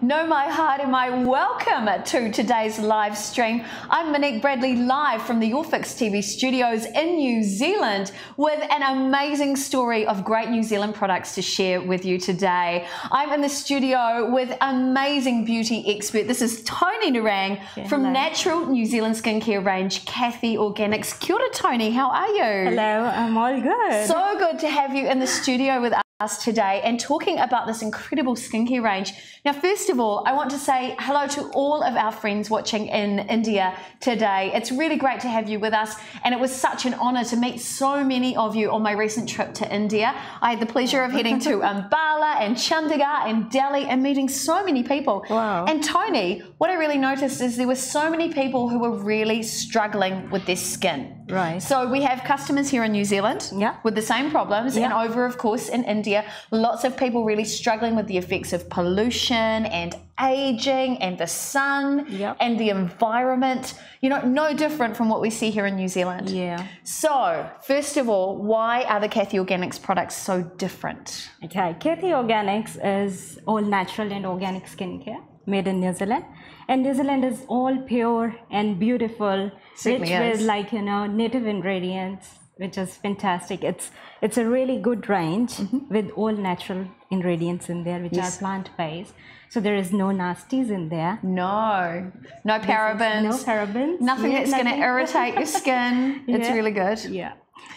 Know my heart and my welcome to today's live stream. I'm Monique Bradley, live from the YourFixTV studios in New Zealand with an amazing story of great New Zealand products to share with you today. I'm in the studio with amazing beauty expert. This is Tony Narang from Natural New Zealand skincare range, Caithy Organics. Kia ora, Tony, how are you? Hello, I'm all good. So good to have you in the studio with us today and talking about this incredible skincare range. Now, first of all, I want to say hello to all of our friends watching in India today. It's really great to have you with us, and it was such an honor to meet so many of you on my recent trip to India. I had the pleasure of heading to Ambala and Chandigarh and Delhi and meeting so many people. Wow. And Tony, what I really noticed is there were so many people who were really struggling with their skin. Right. So we have customers here in New Zealand with the same problems, and over, of course, in India, lots of people really struggling with the effects of pollution and aging and the sun and the environment. You know, no different from what we see here in New Zealand. Yeah. So, first of all, why are the Caithy Organics products so different? Okay, Caithy Organics is all natural and organic skincare made in New Zealand. And New Zealand is all pure and beautiful, rich with native ingredients, which is fantastic. It's a really good range with all natural ingredients in there, which are plant-based. So there is no nasties in there. No parabens. No parabens. Nothing that's going to irritate your skin. It's really good. Yeah.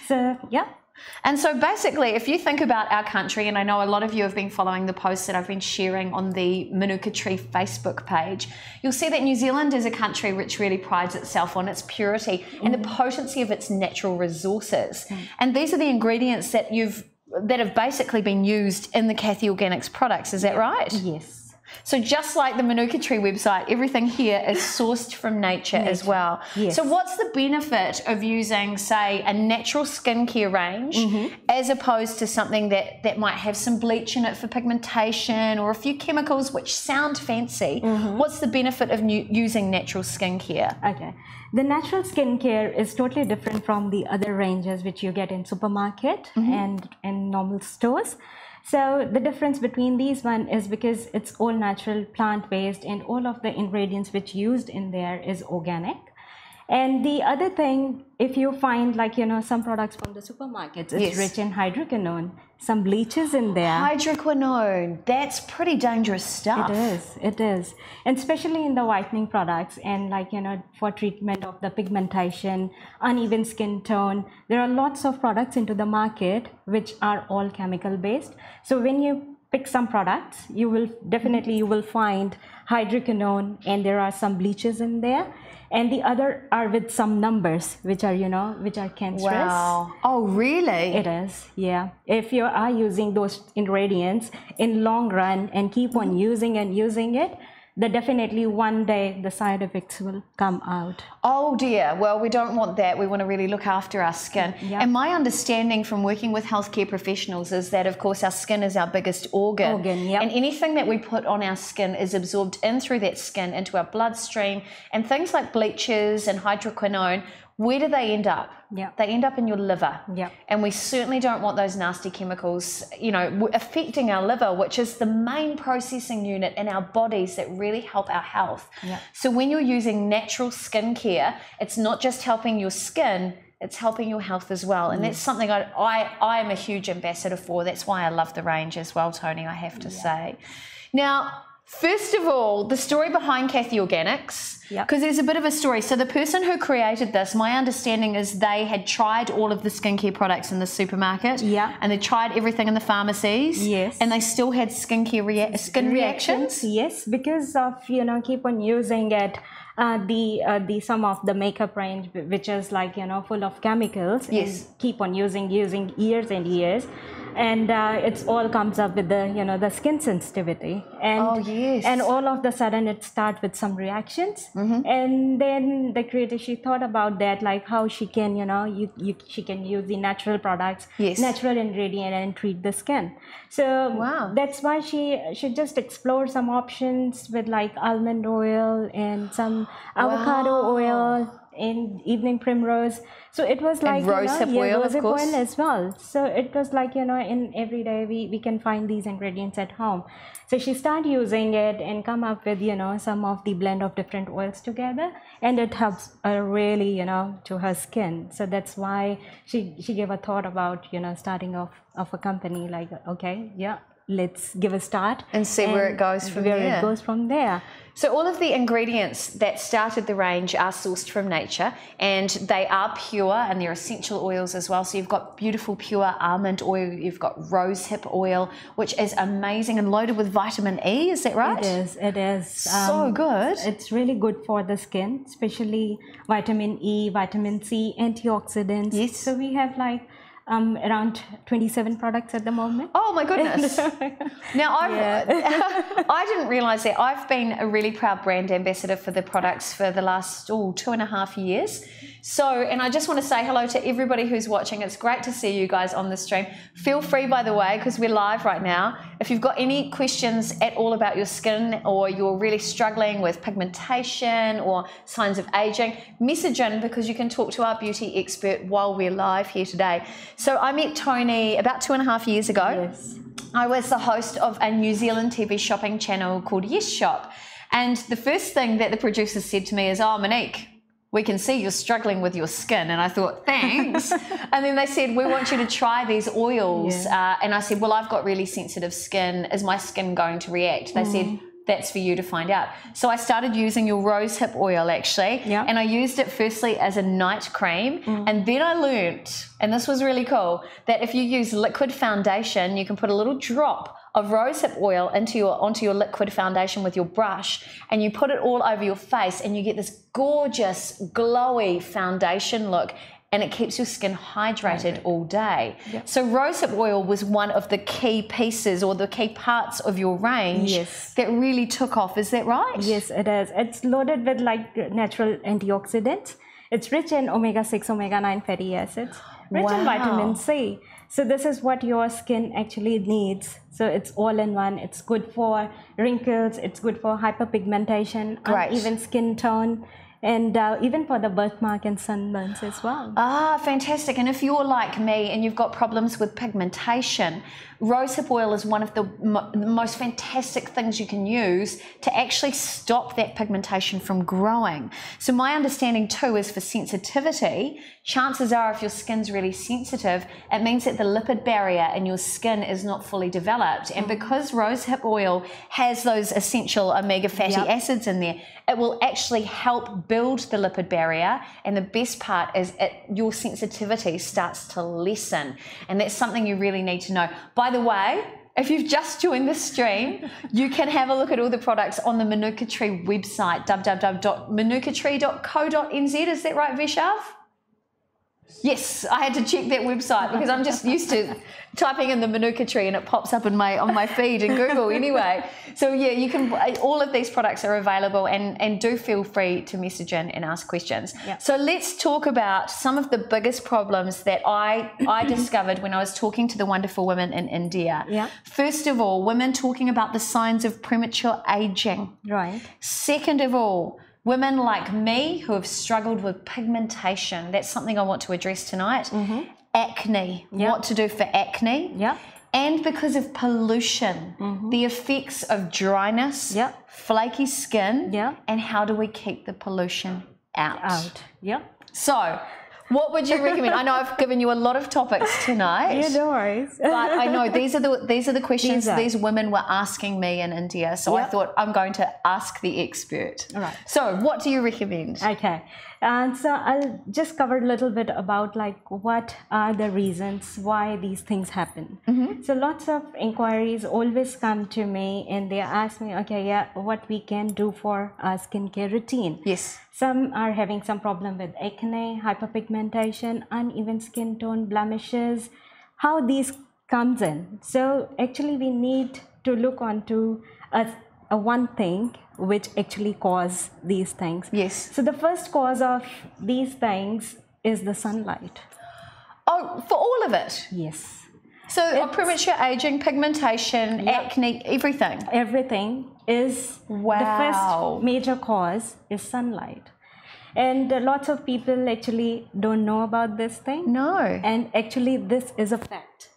So, And so basically, if you think about our country, and I know a lot of you have been following the posts that I've been sharing on the Manuka Tree Facebook page, you'll see that New Zealand is a country which really prides itself on its purity and the potency of its natural resources. And these are the ingredients that have basically been used in the Caithy Organics products. Is that right? Yes. So just like the Manuka Tree website, everything here is sourced from nature as well. Yes. So what's the benefit of using, say, a natural skincare range as opposed to something that might have some bleach in it for pigmentation or a few chemicals which sound fancy? What's the benefit of using natural skincare? Okay. The natural skincare is totally different from the other ranges which you get in supermarket and in normal stores. So the difference between these one is because it's all natural, plant-based, and all of the ingredients which used in there is organic. And the other thing, if you find some products from the supermarkets, it's rich in hydroquinone, some bleaches in there. Hydroquinone, that's pretty dangerous stuff. It is. And especially in the whitening products and for treatment of the pigmentation, uneven skin tone, there are lots of products into the market which are all chemical based. So when you pick some products, you will find hydroquinone and there are some bleaches in there. And the other are with some numbers, which are cancerous. Wow. Oh, really? It is, yeah. If you are using those ingredients in long run and keep on using it, then definitely one day the side effects will come out. Oh dear, well, we don't want that. We want to really look after our skin. And my understanding from working with healthcare professionals is that, of course, our skin is our biggest organ. And anything that we put on our skin is absorbed in through that skin into our bloodstream. And things like bleaches and hydroquinone, where do they end up? They end up in your liver. And we certainly don't want those nasty chemicals, affecting our liver, which is the main processing unit in our bodies that really help our health. So when you're using natural skincare, it's not just helping your skin, it's helping your health as well. And that's something I am a huge ambassador for. That's why I love the range as well, Tony, I have to say. Now, first of all, the story behind Caithy Organics, because there's a bit of a story. So the person who created this, my understanding is they had tried all of the skincare products in the supermarket, and they tried everything in the pharmacies, and they still had skin reactions. Yes, because of keep on using it. The some of the makeup range, which is full of chemicals, and keep on using years and years, and it's all comes up with the skin sensitivity, and and all of the sudden it starts with some reactions, and then the creator, she thought about that, how she can she can use the natural products, natural ingredient, and treat the skin. So that's why she just explored some options with almond oil and some avocado oil in evening primrose. So it was like, and rosehip oil, of course. Oil as well. So it was like, in every day we can find these ingredients at home. So she started using it and come up with, some of the blend of different oils together, and it helps really, to her skin. So that's why she gave a thought about, starting off of a company, like, okay, yeah, let's give a start and see where it goes from there. Where it goes from there. So all of the ingredients that started the range are sourced from nature, and they are pure, and they're essential oils as well. So you've got beautiful pure almond oil, you've got rosehip oil, which is amazing and loaded with vitamin E, is that right? It is. So good. It's really good for the skin, especially vitamin E, vitamin C, antioxidants. Yes. So we have like around 27 products at the moment. Oh my goodness. Now, I didn't realise that. I've been a really proud brand ambassador for the products for the last 2.5 years. So, and I just want to say hello to everybody who's watching. It's great to see you guys on the stream. Feel free, by the way, because we're live right now. If you've got any questions at all about your skin, or you're really struggling with pigmentation or signs of aging, message in, because you can talk to our beauty expert while we're live here today. So I met Tony about 2.5 years ago. Yes. I was the host of a New Zealand TV shopping channel called Yes Shop. And the first thing that the producers said to me is, "Oh, Monique, we can see you're struggling with your skin." And I thought, thanks. And then they said, "We want you to try these oils." Yeah. And I said, "Well, I've got really sensitive skin. Is my skin going to react?" They said, "That's for you to find out." So I started using your rosehip oil, actually. Yeah. And I used it firstly as a night cream. And then I learnt, and this was really cool, that if you use liquid foundation, you can put a little drop of rosehip oil onto your liquid foundation with your brush, and you put it all over your face, and you get this gorgeous, glowy foundation look, and it keeps your skin hydrated all day. Yep. So rosehip oil was one of the key pieces, or the key parts of your range that really took off. Is that right? Yes, it is. It's loaded with like natural antioxidants. It's rich in omega-6, omega-9 fatty acids, rich in vitamin C. So this is what your skin actually needs. So it's all in one. It's good for wrinkles. It's good for hyperpigmentation, uneven skin tone, and even for the birthmark and sunburns as well. Ah, fantastic. And if you're like me and you've got problems with pigmentation, rosehip oil is one of the most fantastic things you can use to actually stop that pigmentation from growing. So my understanding too is, for sensitivity, chances are if your skin's really sensitive, it means that the lipid barrier in your skin is not fully developed. And because rosehip oil has those essential omega fatty acids in there, it will actually help build the lipid barrier. And the best part is your sensitivity starts to lessen. And that's something you really need to know. By the way, if you've just joined the stream, you can have a look at all the products on the Manuka Tree website, www.manukatree.co.nz. Is that right, Vishav? Yes, I had to check that website because I'm just used to typing in the Manuka Tree and it pops up on my feed in Google anyway. So yeah, you can. All of these products are available, and do feel free to message in and ask questions. Yep. So let's talk about some of the biggest problems that I discovered when I was talking to the wonderful women in India. Yep. First of all, women talking about the signs of premature aging. Right. Second of all, women like me who have struggled with pigmentation. That's something I want to address tonight. Acne, what to do for acne. And because of pollution, the effects of dryness, flaky skin, and how do we keep the pollution out. So, what would you recommend? I know I've given you a lot of topics tonight. Yeah, no worries. But I know these are the questions these women were asking me in India. So I thought I'm going to ask the expert. All right. So what do you recommend? Okay. And so I'll just cover a little bit about like what are the reasons why these things happen. So lots of inquiries always come to me and they ask me, okay, what we can do for our skincare routine. Yes. Some are having some problem with acne, hyperpigmentation, uneven skin tone, blemishes, how these comes in. So actually we need to look onto a one thing which actually cause these things. Yes. So the first cause of these things is the sunlight. Oh, for all of it? Yes. So premature aging, pigmentation, acne, everything? Everything is the first major cause is sunlight. And lots of people actually don't know about this thing. No. And actually this is a fact.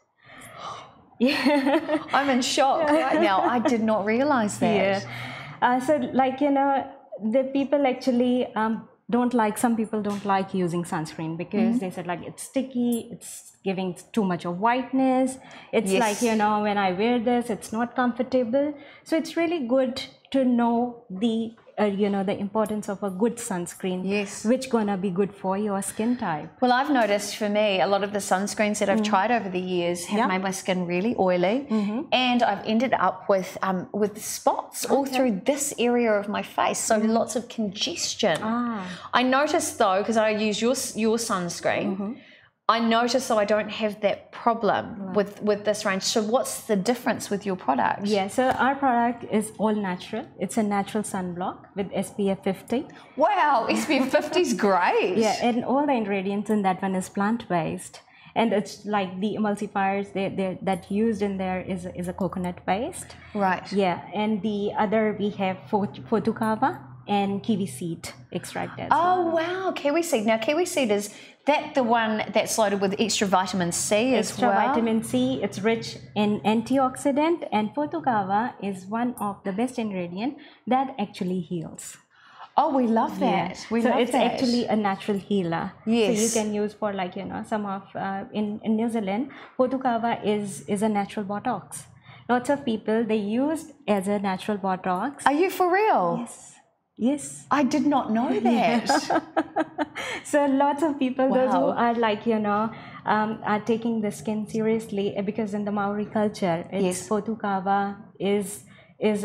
Yeah. I'm in shock right now. I did not realize that. Yeah. So like, you know, the people actually some people don't like using sunscreen because they said like it's sticky, it's giving too much of whiteness. It's like, you know, when I wear this, it's not comfortable. So it's really good to know the you know, the importance of a good sunscreen, which gonna be good for your skin type. Well, I've noticed for me, a lot of the sunscreens that I've tried over the years have made my skin really oily, and I've ended up with spots all through this area of my face, so lots of congestion. I noticed though, because I use your sunscreen, I notice though I don't have that problem with this range. So what's the difference with your product? Yeah, so our product is all natural. It's a natural sunblock with SPF 50. Wow, SPF 50 is great. Yeah, and all the ingredients in that one is plant-based. And it's like the emulsifiers that used in there is a coconut based. Right. Yeah, and the other we have Fotokava and kiwi seed extract as well. Oh wow, kiwi seed. Now kiwi seed, is that the one that's loaded with extra vitamin C as well? Extra vitamin C, it's rich in antioxidant, and Fotokava is one of the best ingredient that actually heals. Oh, we love that. Yeah. We so love it's that. actually a natural healer. Yes. So you can use for like, you know, some of in New Zealand, Fotokava is a natural Botox. Lots of people, they use as a natural Botox. Are you for real? Yes. Yes. I did not know that. So lots of people, those who are like, you know, are taking the skin seriously, because in the Maori culture, it's Fotokava is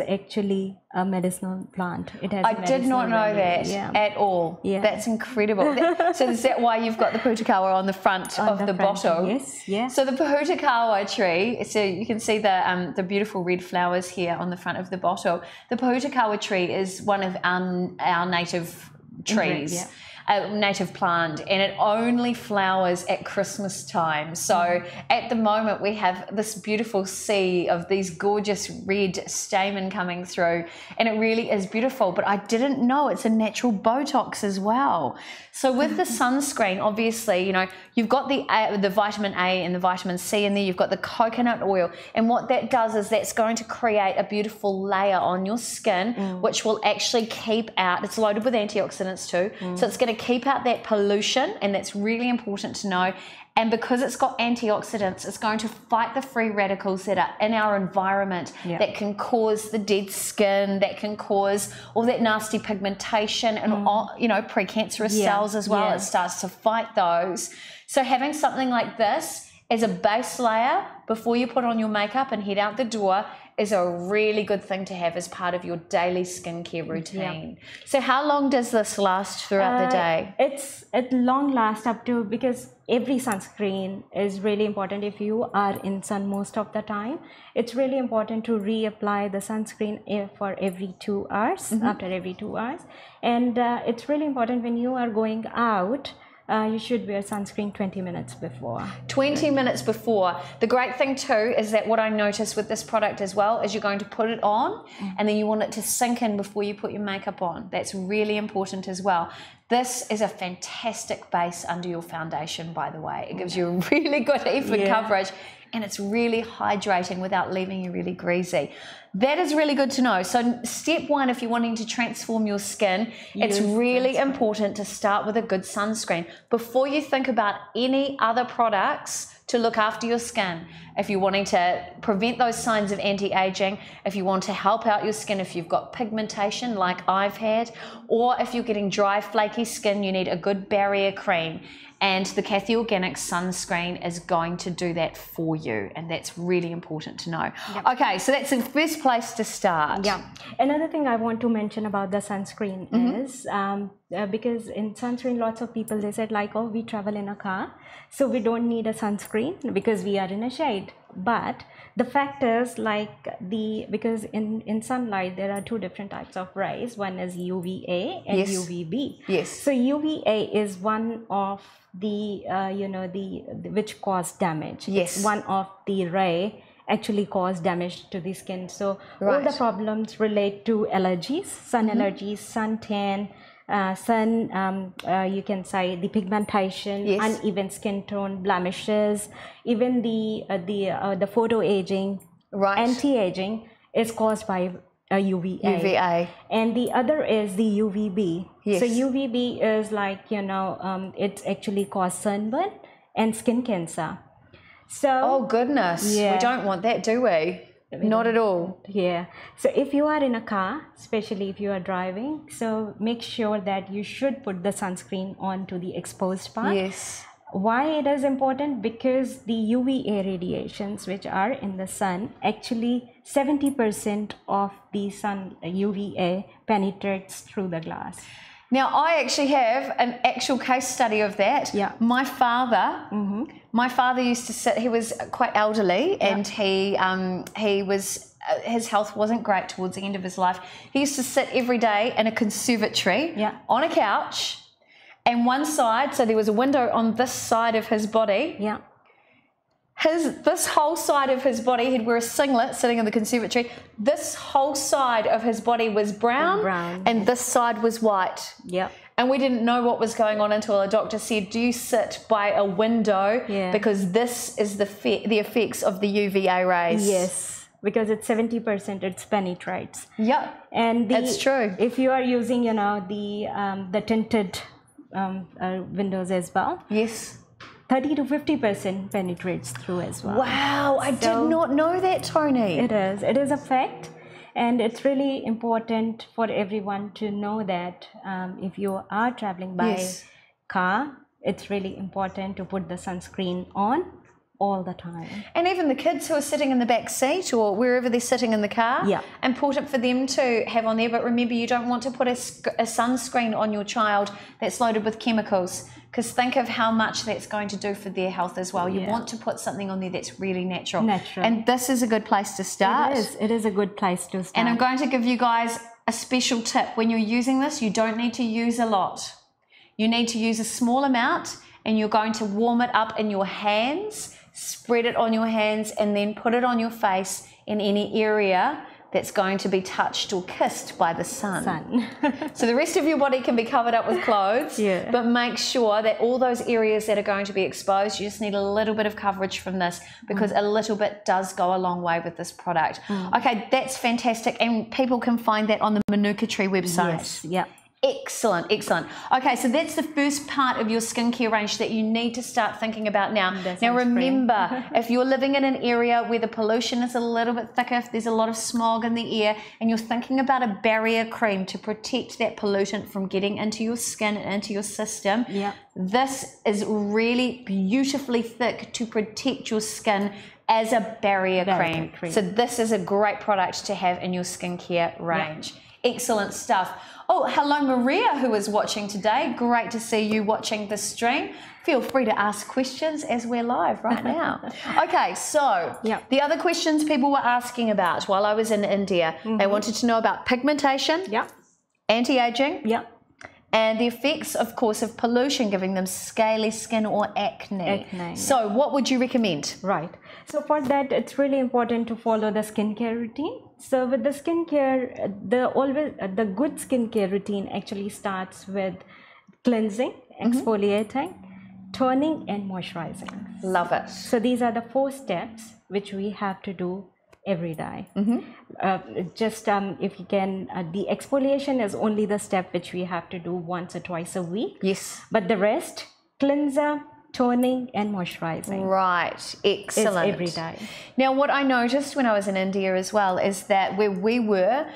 actually a medicinal plant. It has. I did not know that at all. Yeah. That's incredible. So is that why you've got the Putakawa on the front of the bottle? Yes, yes. So the Putakawa tree, so you can see the beautiful red flowers here on the front of the bottle. The Putakawa tree is one of our native trees. A native plant, and it only flowers at Christmas time. So at the moment we have this beautiful sea of these gorgeous red stamen coming through, and it really is beautiful. But I didn't know it's a natural Botox as well. So with the sunscreen, obviously, you know, you've got the vitamin A and the vitamin C in there, you've got the coconut oil, and what that does is that's going to create a beautiful layer on your skin, which will actually keep out, it's loaded with antioxidants too, so it's going to keep out that pollution, and that's really important to know. And because it's got antioxidants, it's going to fight the free radicals that are in our environment that can cause the dead skin, that can cause all that nasty pigmentation and you know, precancerous cells as well. It starts to fight those. So having something like this as a base layer before you put on your makeup and head out the door is a really good thing to have as part of your daily skincare routine. So how long does this last throughout the day? It long lasts up to, because every sunscreen is really important. If you are in sun most of the time, it's really important to reapply the sunscreen for every 2 hours, after every 2 hours. And it's really important when you are going out, you should wear sunscreen 20 minutes before. 20 minutes before. The great thing too is that what I notice with this product as well is you're going to put it on and then you want it to sink in before you put your makeup on. That's really important as well. This is a fantastic base under your foundation, by the way. It gives you a really good even coverage, and it's really hydrating without leaving you really greasy. That is really good to know. So step one, if you're wanting to transform your skin, it's really important to start with a good sunscreen before you think about any other products to look after your skin. If you're wanting to prevent those signs of anti-aging, if you want to help out your skin, if you've got pigmentation like I've had, or if you're getting dry, flaky skin, you need a good barrier cream. And the Caithy Organic sunscreen is going to do that for you, and that's really important to know. Okay, so that's the first place to start. Another thing I want to mention about the sunscreen is because in sunscreen, lots of people, they said like, oh, we travel in a car, so we don't need a sunscreen because we are in a shade. But the fact is, like, because in sunlight there are two different types of rays. One is UVA and UVB. So UVA is one of the which cause damage. It's one of the ray actually cause damage to the skin. So all the problems relate to allergies, sun allergies, suntan, sun, you can say the pigmentation, uneven skin tone, blemishes, even the photo aging, anti-aging is caused by UVA. And the other is the UVB. So UVB is like, it's actually cause sunburn and skin cancer. So oh goodness, we don't want that, do we? Not at all. Yeah. So if you are in a car, especially if you are driving, so make sure that you should put the sunscreen on to the exposed part. Yes. Why it is important? Because the UVA radiations which are in the sun, actually 70% of the sun UVA penetrates through the glass. Now, I actually have an actual case study of that. Yeah. My father used to sit, he was quite elderly, and he was, his health wasn't great towards the end of his life. He used to sit every day in a conservatory on a couch, and one side, so there was a window on this side of his body. Yeah. This whole side of his body, he'd wear a singlet sitting in the conservatory. This whole side of his body was brown. And this side was white. Yeah. And we didn't know what was going on until a doctor said, do you sit by a window? Because this is the effects of the UVA rays. Yes, because it's 70%, it penetrates. Yeah, and that's true. If you are using, the tinted windows as well. Yes. 30 to 50% penetrates through as well. Wow, I did not know that, Tony. It is a fact, and it's really important for everyone to know that if you are traveling by car, it's really important to put the sunscreen on all the time. And even the kids who are sitting in the back seat or wherever they're sitting in the car, important for them to have on there. But remember, you don't want to put a sunscreen on your child that's loaded with chemicals, because think of how much that's going to do for their health as well. You want to put something on there that's really natural. And this is a good place to start. It is a good place to start. And I'm going to give you guys a special tip. When you're using this, you don't need to use a lot. You need to use a small amount, and you're going to warm it up in your hands, spread it on your hands, and then put it on your face in any area that's going to be touched or kissed by the sun. So the rest of your body can be covered up with clothes, but make sure that all those areas that are going to be exposed, you just need a little bit of coverage from this, because a little bit does go a long way with this product. Okay, that's fantastic, and people can find that on the Manuka Tree website. Yes, Excellent, excellent. Okay, so that's the first part of your skincare range that you need to start thinking about now. Now remember, if you're living in an area where the pollution is a little bit thicker, if there's a lot of smog in the air, and you're thinking about a barrier cream to protect that pollutant from getting into your skin and into your system, this is really beautifully thick to protect your skin as a barrier cream. So this is a great product to have in your skincare range. Excellent stuff. Oh, hello Maria, who is watching today. Great to see you watching the stream. Feel free to ask questions as we're live right now. Okay, so the other questions people were asking about while I was in India, they wanted to know about pigmentation, anti-aging, and the effects, of course, of pollution giving them scaly skin or acne. So what would you recommend? Right. So for that, it's really important to follow the skincare routine. So with the skincare, the good skincare routine actually starts with cleansing, exfoliating, toning, and moisturizing. Love it. So these are the 4 steps which we have to do every day. If you can, the exfoliation is only the step which we have to do once or twice a week. But the rest, cleanser, toning, and moisturizing. Right, excellent. It's every day. Now, what I noticed when I was in India as well is that where we were,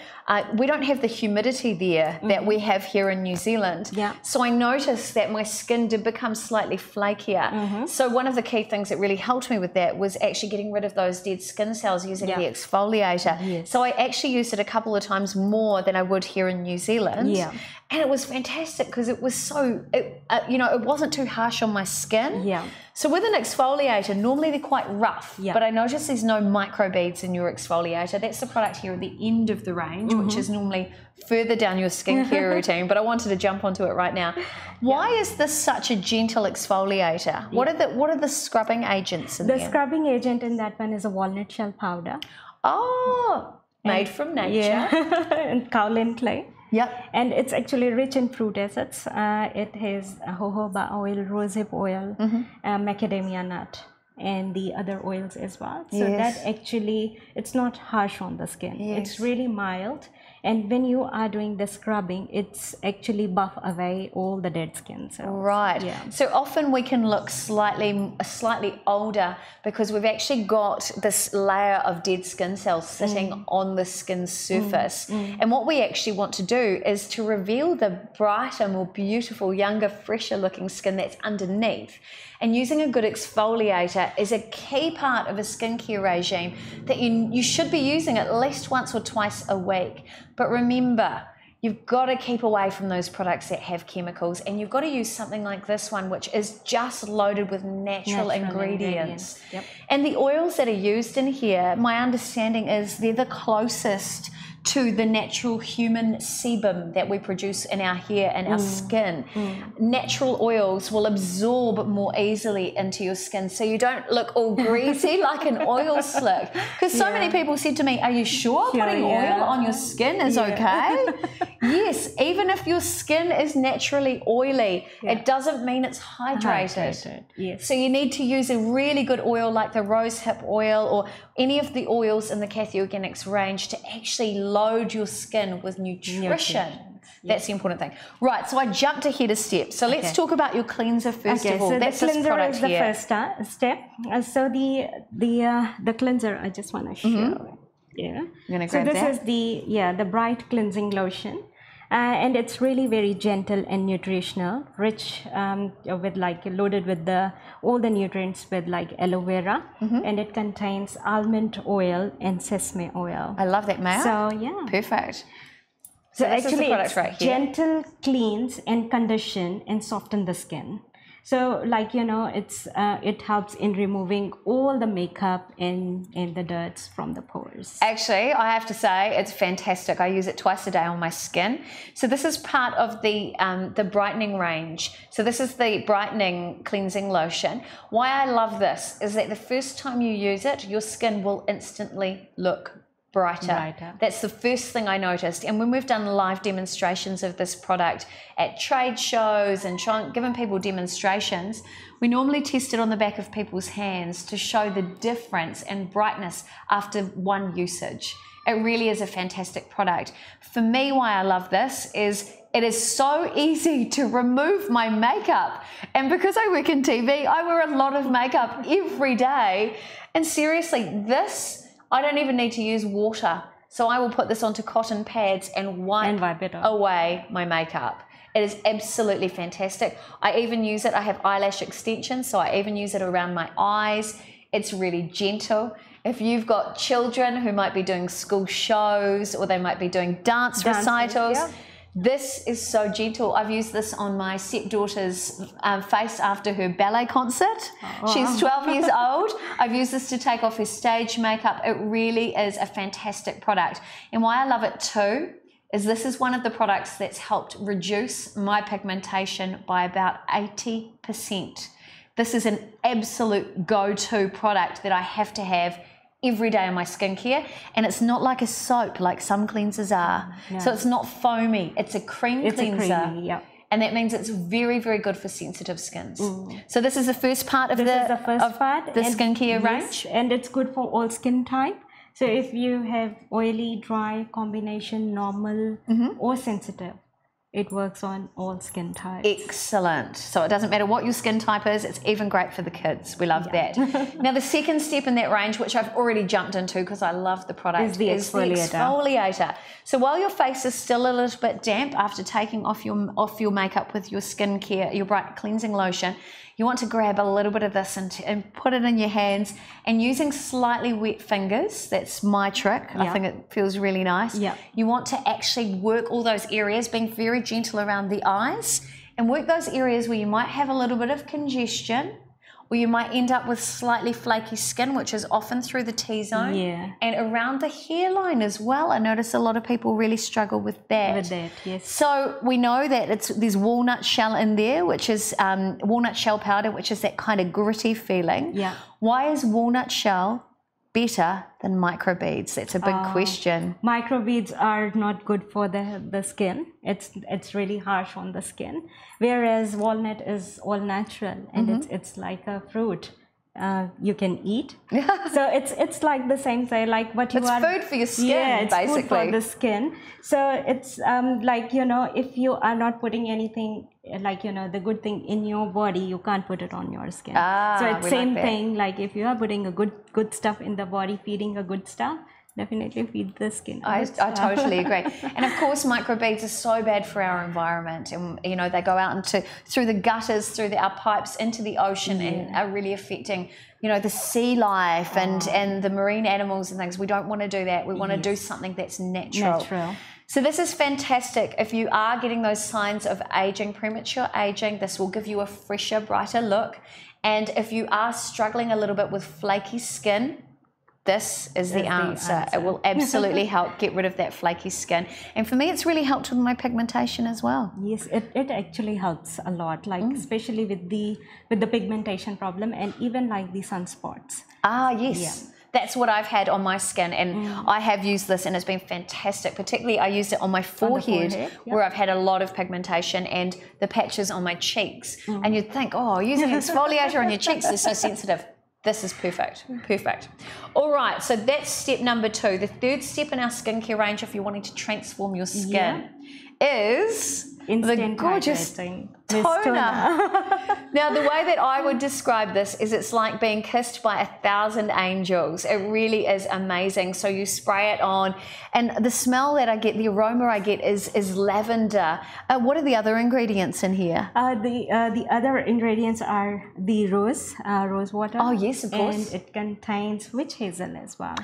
we don't have the humidity there that we have here in New Zealand. So I noticed that my skin did become slightly flakier. So one of the key things that really helped me with that was actually getting rid of those dead skin cells using the exfoliator. So I actually used it a couple of times more than I would here in New Zealand. And it was fantastic because it was so, it wasn't too harsh on my skin. So with an exfoliator, normally they're quite rough, but I noticed there's no microbeads in your exfoliator. That's the product here at the end of the range, which is normally further down your skincare routine, but I wanted to jump onto it right now. Why is this such a gentle exfoliator? What are the scrubbing agents in there? The scrubbing agent in that one is a walnut shell powder. Oh, made from nature. And kaolin clay. Yep. And it's actually rich in fruit acids. It has jojoba oil, rosehip oil, macadamia nut, and the other oils as well. So that actually, it's not harsh on the skin. It's really mild. And when you are doing the scrubbing, it's actually buff away all the dead skin cells. Right. Yeah. So often we can look slightly older because we've actually got this layer of dead skin cells sitting on the skin's surface. And what we actually want to do is to reveal the brighter, more beautiful, younger, fresher looking skin that's underneath. And using a good exfoliator is a key part of a skincare regime that you should be using at least once or twice a week. But remember, you've got to keep away from those products that have chemicals, and you've got to use something like this one, which is just loaded with natural ingredients. Yep. And the oils that are used in here, my understanding is they're the closest to the natural human sebum that we produce in our hair and our skin. Natural oils will absorb more easily into your skin, so you don't look all greasy like an oil slick. Because so many people said to me, are you sure putting oil on your skin is okay? Yes, even if your skin is naturally oily, it doesn't mean it's hydrated. Yes. So you need to use a really good oil like the rosehip oil or any of the oils in the Caithy Organics range to actually load your skin with nutrition. That's the important thing. Right, so I jumped ahead a step. So let's talk about your cleanser first of all. So that's the cleanser this is the here. first step. So the cleanser, I just want to show. Yeah. I'm gonna grab so this that. is the bright cleansing lotion. And it's really very gentle and nutritional, rich with loaded with all the nutrients with like aloe vera, and it contains almond oil and sesame oil. I love that, Maya. So yeah, perfect. So this actually, is the product right here. Gentle, cleans and condition and soften the skin. So it helps in removing all the makeup and the dirts from the pores. Actually, I have to say it's fantastic. I use it twice a day on my skin. So this is part of the brightening range. So this is the brightening cleansing lotion. Why I love this is that the first time you use it, your skin will instantly look brighter. That's the first thing I noticed. And when we've done live demonstrations of this product at trade shows and given people demonstrations, we normally test it on the back of people's hands to show the difference and brightness after one usage. It really is a fantastic product. For me, why I love this is it is so easy to remove my makeup. And because I work in TV, I wear a lot of makeup every day. And seriously, this, I don't even need to use water. So I will put this onto cotton pads and wipe it off. away my makeup. It is absolutely fantastic. I even use it, I have eyelash extensions, so I even use it around my eyes. It's really gentle. If you've got children who might be doing school shows or they might be doing dance recitals, this is so gentle. I've used this on my stepdaughter's face after her ballet concert. She's 12 years old. I've used this to take off her stage makeup. It really is a fantastic product. And why I love it too is this is one of the products that's helped reduce my pigmentation by about 80%. This is an absolute go-to product that I have to have every day on my skincare, and it's not like a soap like some cleansers are. So it's not foamy, it's a cream cleanser. And that means it's very, very good for sensitive skins. So this is the first part of the skincare range. And it's good for all skin type. So if you have oily, dry, combination, normal or sensitive, it works on all skin types. Excellent. So it doesn't matter what your skin type is, it's even great for the kids. We love that. Now the second step in that range, which I've already jumped into because I love the product, is the exfoliator. So while your face is still a little bit damp after taking off your makeup with your skincare, your bright cleansing lotion, you want to grab a little bit of this and put it in your hands, and using slightly wet fingers, that's my trick. I think it feels really nice. You want to actually work all those areas, being very gentle around the eyes, and work those areas where you might have a little bit of congestion, or you might end up with slightly flaky skin, which is often through the T-zone, and around the hairline as well. I notice a lot of people really struggle with that. So we know that there's walnut shell in there, which is walnut shell powder, which is that kind of gritty feeling. Why is walnut shell better than microbeads? That's a big question. Microbeads are not good for the skin. It's really harsh on the skin, whereas walnut is all natural, and it's like a fruit. You can eat. So it's like the same say, like what you are. It's food for your skin, it's basically. food for the skin. So it's like, you know, if you are not putting anything, like, you know, the good thing in your body, you can't put it on your skin. So it's same thing, like if you are putting a good stuff in the body, feeding a good stuff, definitely feed the skin. I totally agree. And of course, microbeads are so bad for our environment, and you know, they go out through the gutters, through our pipes into the ocean, and are really affecting, you know, the sea life and the marine animals and things. We don't want to do that. We want to do something that's natural. So this is fantastic. If you are getting those signs of aging, premature aging, this will give you a fresher, brighter look. And if you are struggling a little bit with flaky skin, this is the answer. It will absolutely help get rid of that flaky skin. And for me, it's really helped with my pigmentation as well. Yes, it actually helps a lot, like especially with the pigmentation problem, and even like the sunspots. Yes. Yeah. That's what I've had on my skin, and I have used this, and it's been fantastic. Particularly, I used it on my forehead, where I've had a lot of pigmentation, and the patches on my cheeks. And you'd think, oh, using exfoliator on your cheeks is so sensitive. This is perfect. Perfect. All right, so that's step number 2. The third step in our skincare range, if you're wanting to transform your skin, is the gorgeous toner. Now, the way that I would describe this is it's like being kissed by 1,000 angels. It really is amazing. So you spray it on, and the smell that I get, the aroma I get is lavender. What are the other ingredients in here? The other ingredients are the rose water. Oh, yes, of course. And it contains witch hazel as well.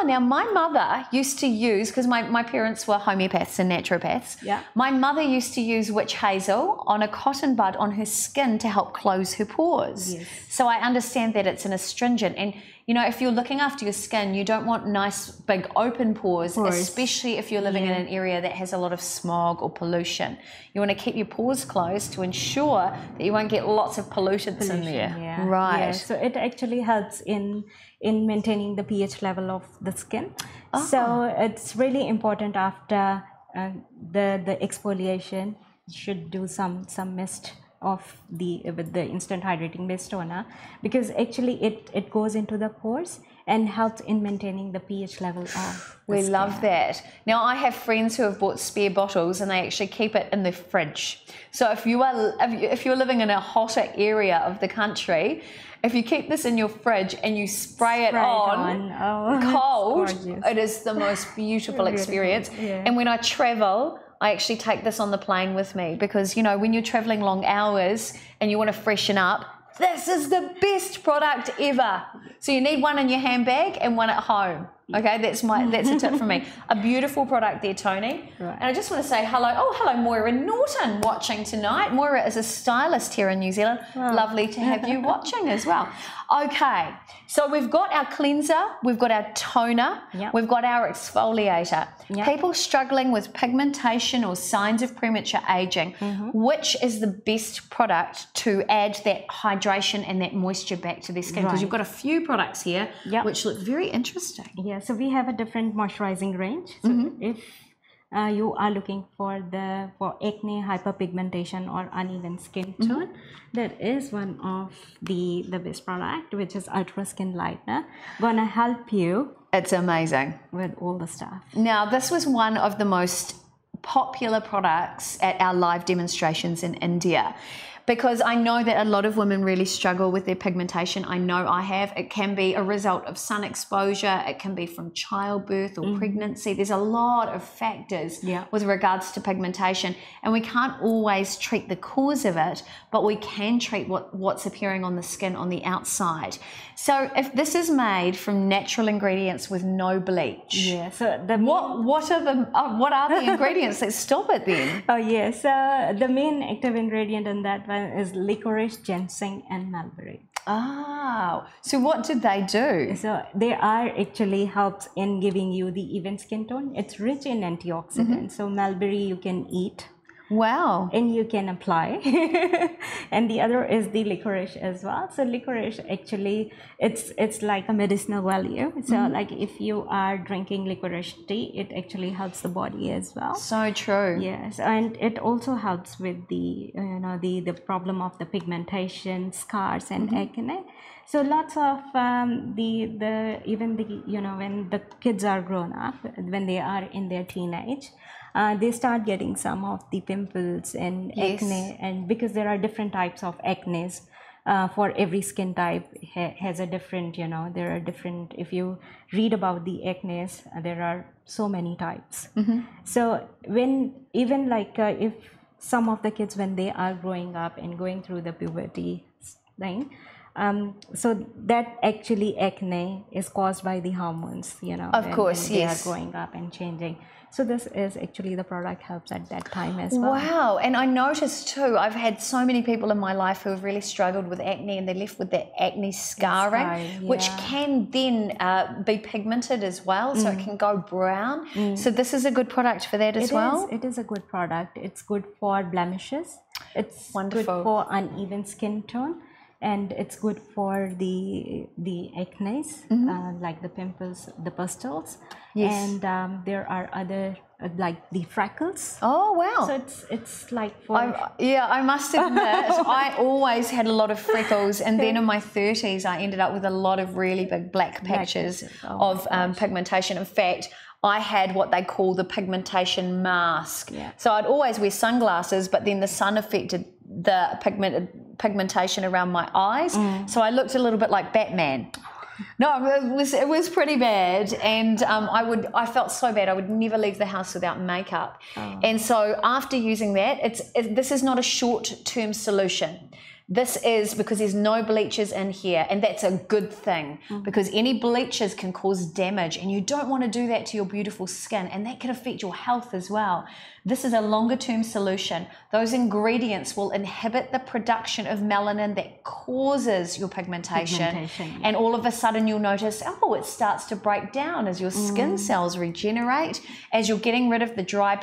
Now my mother used to use, because my parents were homeopaths and naturopaths, my mother used to use witch hazel on a cotton bud on her skin to help close her pores. Yes. So I understand that it's an astringent, and you know, if you're looking after your skin, you don't want nice big open pores, especially if you're living in an area that has a lot of smog or pollution. You want to keep your pores closed to ensure that you won't get lots of pollutants in there. Yeah. Right. Yeah. So it actually helps in maintaining the pH level of the skin. So it's really important after the exfoliation. You should do some mist with the instant hydrating mist toner, because actually it goes into the pores and helps in maintaining the pH level of the skin. Love that. Now, I have friends who have bought spare bottles, and they actually keep it in the fridge. So if you're living in a hotter area of the country, if you keep this in your fridge and you spray it on cold, it is the most beautiful experience. Yeah. And when I travel, I actually take this on the plane with me, because, you know, when you're traveling long hours and you want to freshen up, this is the best product ever. So you need one in your handbag and one at home. Okay, that's a tip from me. A beautiful product there, Tony. Right. And I just want to say hello. Oh, hello, Moira Norton watching tonight. Moira is a stylist here in New Zealand. Wow. Lovely to have you watching as well. Okay, so we've got our cleanser, we've got our toner, we've got our exfoliator. People struggling with pigmentation or signs of premature aging, which is the best product to add that hydration and that moisture back to their skin? Because you've got a few products here which look very interesting. Yeah, so we have a different moisturizing range. So if you are looking for acne, hyperpigmentation, or uneven skin tone, that is one of the best product, which is Ultra Skin Lightener. Gonna help you. It's amazing with all the stuff. Now, this was one of the most popular products at our live demonstrations in India, because I know that a lot of women really struggle with their pigmentation. I know I have. It can be a result of sun exposure. It can be from childbirth or pregnancy. There's a lot of factors with regards to pigmentation, and we can't always treat the cause of it, but we can treat what's appearing on the skin on the outside. So if this is made from natural ingredients with no bleach, so what are the ingredients that stop it then? Oh yes, the main active ingredient in that one is licorice, ginseng, and mulberry. Oh, so what did they do? So they are actually helps in giving you the even skin tone. It's rich in antioxidants. So mulberry you can eat. Wow. And you can apply. And the other is the licorice as well. So licorice, actually, it's like a medicinal value. So like if you are drinking licorice tea, it actually helps the body as well. So true. Yes, and it also helps with the the problem of the pigmentation, scars, and acne. So lots of when the kids are grown up, when they are in their teenage, they start getting some of the pimples and acne, and because there are different types of acne. For every skin type has a different, there are different, if you read about the acne, there are so many types. So if some of the kids, when they are growing up and going through the puberty thing, so that actually acne is caused by the hormones, Of course, when they are growing up and changing. So this is actually, the product helps at that time as well. Wow. And I noticed too, I've had so many people in my life who have really struggled with acne, and they're left with that acne scarring, which can then be pigmented as well, so it can go brown. So this is a good product for that as well? It is a good product. It's good for blemishes. It's Wonderful. Good for uneven skin tone. And it's good for the acne, like the pimples, the pustules. And there are other like the freckles. Oh wow! So it's like for I must admit, I always had a lot of freckles, and then in my 30s, I ended up with a lot of really big black patches of pigmentation. In fact, I had what they call the pigmentation mask. So I'd always wear sunglasses, but then the sun affected the pigmentation around my eyes, so I looked a little bit like Batman. No, it was pretty bad, and I felt so bad. I would never leave the house without makeup, and so after using that, this is not a short-term solution. This is because there's no bleachers in here, and that's a good thing, because any bleachers can cause damage, and you don't want to do that to your beautiful skin, and that can affect your health as well. This is a longer term solution. Those ingredients will inhibit the production of melanin that causes your pigmentation. And all of a sudden you'll notice, it starts to break down as your skin cells regenerate, as you're getting rid of the dry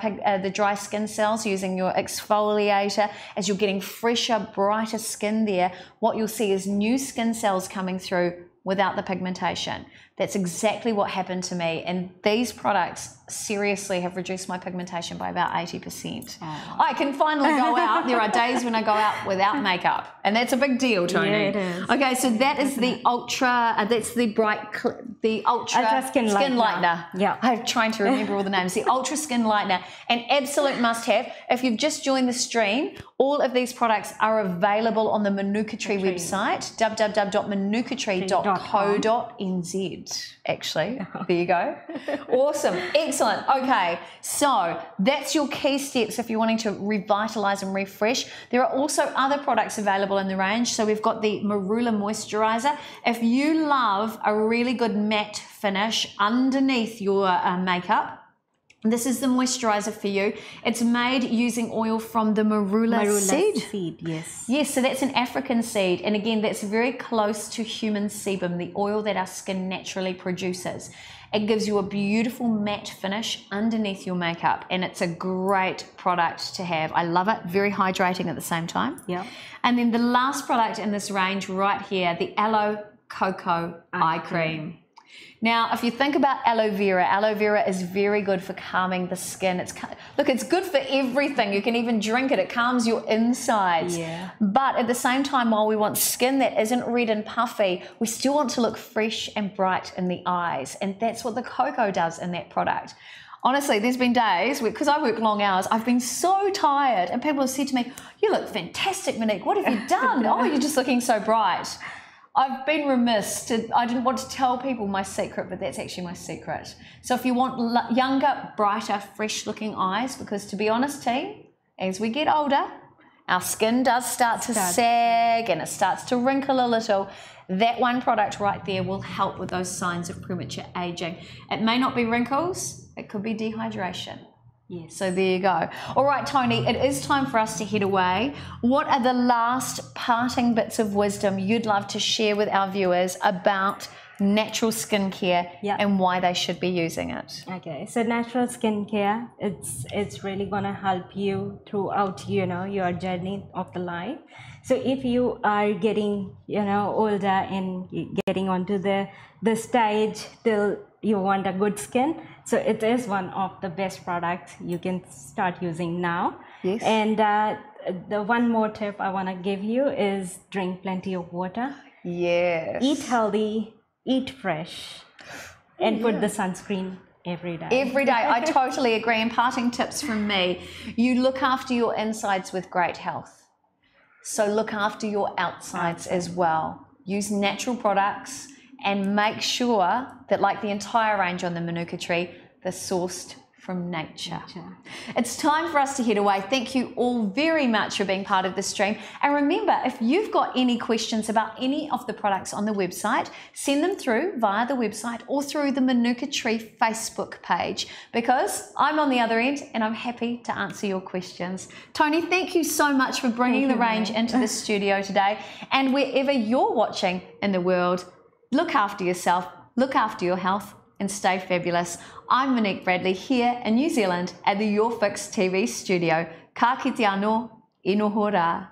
skin cells using your exfoliator, as you're getting fresher, brighter skin there. What you'll see is new skin cells coming through without the pigmentation. That's exactly what happened to me, and these products seriously have reduced my pigmentation by about 80%. I can finally go out. There are days when I go out without makeup, and that's a big deal, Tony. Yeah, it is. Okay, so that is the ultra, that's the ultra skin lightener. Yeah. I'm trying to remember all the names. The ultra skin lightener, an absolute must have. If you've just joined the stream, all of these products are available on the Manuka Tree website, www.manukatree.co.nz. Actually, there you go. Awesome, excellent. Okay, so that's your key steps if you're wanting to revitalize and refresh. There are also other products available in the range. So we've got the Marula moisturizer. If you love a really good matte finish underneath your makeup, this is the moisturizer for you. It's made using oil from the marula seed. Yes, so that's an African seed. And again, that's very close to human sebum, the oil that our skin naturally produces. It gives you a beautiful matte finish underneath your makeup, and it's a great product to have. I love it, very hydrating at the same time. Yeah. And then the last product in this range right here, the Aloe Cocoa Eye Cream. Now, if you think about aloe vera is very good for calming the skin. It's good for everything. You can even drink it. It calms your insides. Yeah. But at the same time, while we want skin that isn't red and puffy, we still want to look fresh and bright in the eyes. And that's what the cocoa does in that product. Honestly, there's been days, because I work long hours, I've been so tired, and people have said to me, "You look fantastic, Monique. What have you done? Oh, you're just looking so bright." I've been remiss. I didn't want to tell people my secret, but that's actually my secret. So if you want younger, brighter, fresh-looking eyes, because to be honest, team, as we get older, our skin does start to sag and it starts to wrinkle a little. That one product right there will help with those signs of premature aging. It may not be wrinkles, it could be dehydration. Yes. So there you go. All right, Tony, it is time for us to head away. What are the last parting bits of wisdom you'd love to share with our viewers about natural skincare and why they should be using it. Okay, so natural skincare, it's really gonna help you throughout, you know, your journey of the life. So if you are getting, you know, older and getting onto the stage till you want a good skin, so it is one of the best products you can start using now. Yes. And the one more tip I want to give you is drink plenty of water. Yes. Eat healthy, eat fresh, and put the sunscreen every day. Every day. I totally agree. And parting tips from me, you look after your insides with great health. So look after your outsides as well. Use natural products and make sure that, like the entire range on the Manuka tree, they're sourced from nature. It's time for us to head away. Thank you all very much for being part of this stream. And remember, if you've got any questions about any of the products on the website, send them through via the website or through the Manuka Tree Facebook page, because I'm on the other end and I'm happy to answer your questions. Tony, thank you so much for bringing the range into the studio today. And wherever you're watching in the world, look after yourself, look after your health, and stay fabulous. I'm Monique Bradley here in New Zealand at the YourFixTV studio. Ka kite anō, e noho rā.